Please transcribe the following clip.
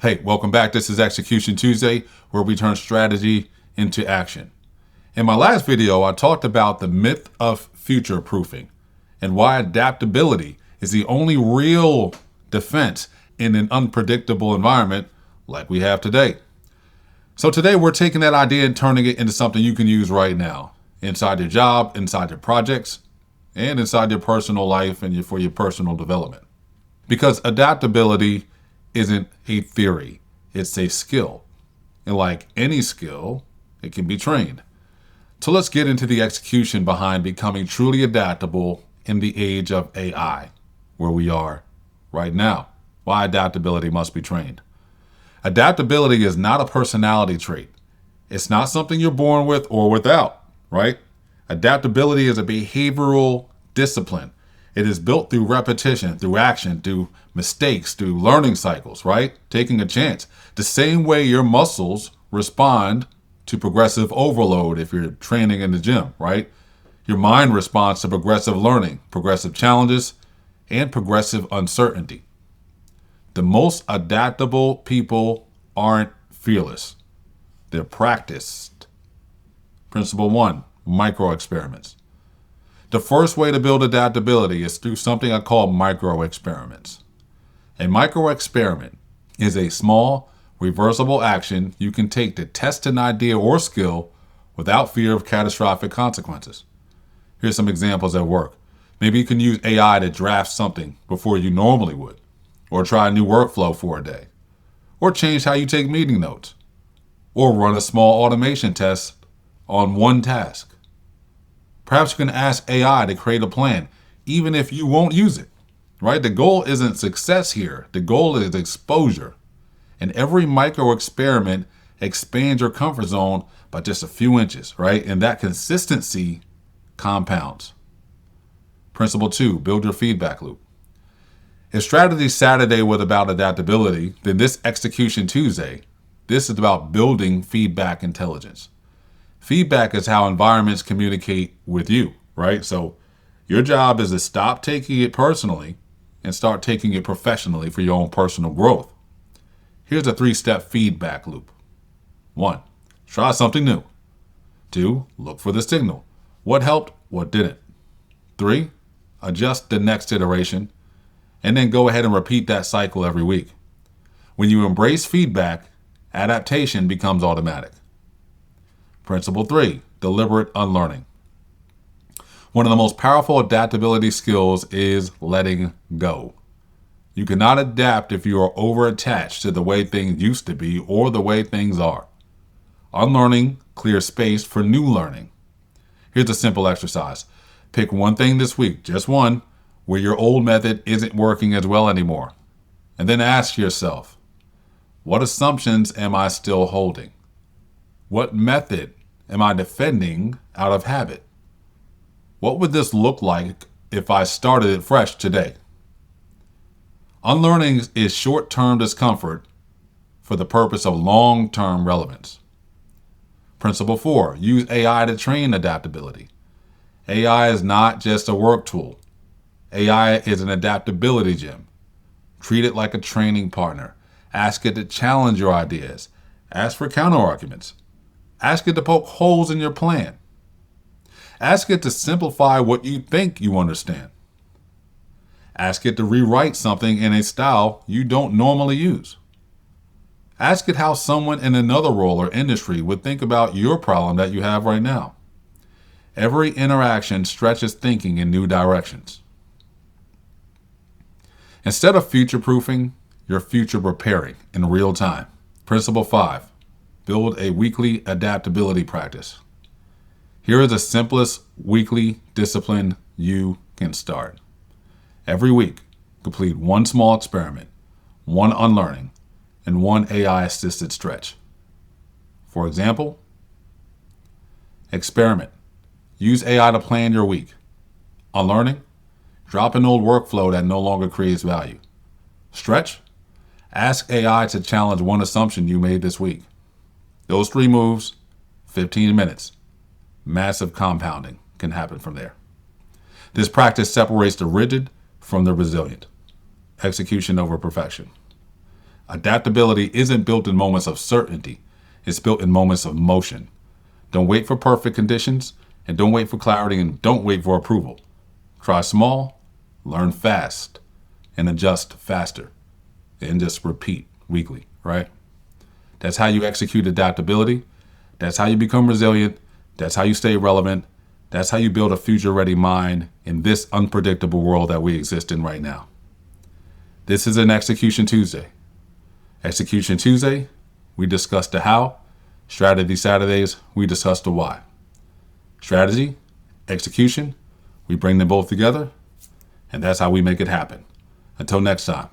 Hey, welcome back. This is Execution Tuesday, where we turn strategy into action. In my last video, I talked about the myth of future proofing and why adaptability is the only real defense in an unpredictable environment like we have today. So today we're taking that idea and turning it into something you can use right now, inside your job, inside your projects, and inside your personal life and for your personal development. Because adaptability isn't a theory, it's a skill. And like any skill, it can be trained. So let's get into the execution behind becoming truly adaptable in the age of AI, where we are right now. Why adaptability must be trained. Adaptability is not a personality trait. It's not something you're born with or without, right? Adaptability is a behavioral discipline. It is built through repetition, through action, through mistakes, through learning cycles, right? Taking a chance. The same way your muscles respond to progressive overload if you're training in the gym, right? Your mind responds to progressive learning, progressive challenges, and progressive uncertainty. The most adaptable people aren't fearless. They're practiced. Principle 1, micro experiments. The first way to build adaptability is through something I call micro experiments. A micro experiment is a small, reversible action you can take to test an idea or skill without fear of catastrophic consequences. Here's some examples at work. Maybe you can use AI to draft something before you normally would, or try a new workflow for a day, or change how you take meeting notes, or run a small automation test on one task. Perhaps you can ask AI to create a plan, even if you won't use it, right? The goal isn't success here. The goal is exposure. And every micro experiment expands your comfort zone by just a few inches, right? And that consistency compounds. Principle 2, build your feedback loop. If Strategy Saturday was about adaptability, then this Execution Tuesday, this is about building feedback intelligence. Feedback is how environments communicate with you, right? So your job is to stop taking it personally and start taking it professionally for your own personal growth. Here's a 3-step feedback loop. 1, try something new. 2, look for the signal. What helped, what didn't. 3, adjust the next iteration, and then go ahead and repeat that cycle every week. When you embrace feedback, adaptation becomes automatic. Principle 3, deliberate unlearning. One of the most powerful adaptability skills is letting go. You cannot adapt if you are over-attached to the way things used to be or the way things are. Unlearning clears space for new learning. Here's a simple exercise. Pick one thing this week, just one, where your old method isn't working as well anymore. And then ask yourself, what assumptions am I still holding? What method am I defending out of habit? What would this look like if I started it fresh today? Unlearning is short-term discomfort for the purpose of long-term relevance. Principle 4, use AI to train adaptability. AI is not just a work tool. AI is an adaptability gym. Treat it like a training partner. Ask it to challenge your ideas. Ask for counter-arguments. Ask it to poke holes in your plan. Ask it to simplify what you think you understand. Ask it to rewrite something in a style you don't normally use. Ask it how someone in another role or industry would think about your problem that you have right now. Every interaction stretches thinking in new directions. Instead of future-proofing, you're future-preparing in real time. Principle 5. Build a weekly adaptability practice. Here is the simplest weekly discipline you can start. Every week, complete one small experiment, one unlearning, and one AI-assisted stretch. For example, experiment. Use AI to plan your week. Unlearning. Drop an old workflow that no longer creates value. Stretch. Ask AI to challenge one assumption you made this week. Those 3 moves, 15 minutes. Massive compounding can happen from there. This practice separates the rigid from the resilient. Execution over perfection. Adaptability isn't built in moments of certainty. It's built in moments of motion. Don't wait for perfect conditions, and don't wait for clarity, and don't wait for approval. Try small, learn fast, and adjust faster. And just repeat weekly, right? That's how you execute adaptability. That's how you become resilient. That's how you stay relevant. That's how you build a future-ready mind in this unpredictable world that we exist in right now. This is an Execution Tuesday. Execution Tuesday, we discuss the how. Strategy Saturdays, we discuss the why. Strategy, execution, we bring them both together, and that's how we make it happen. Until next time.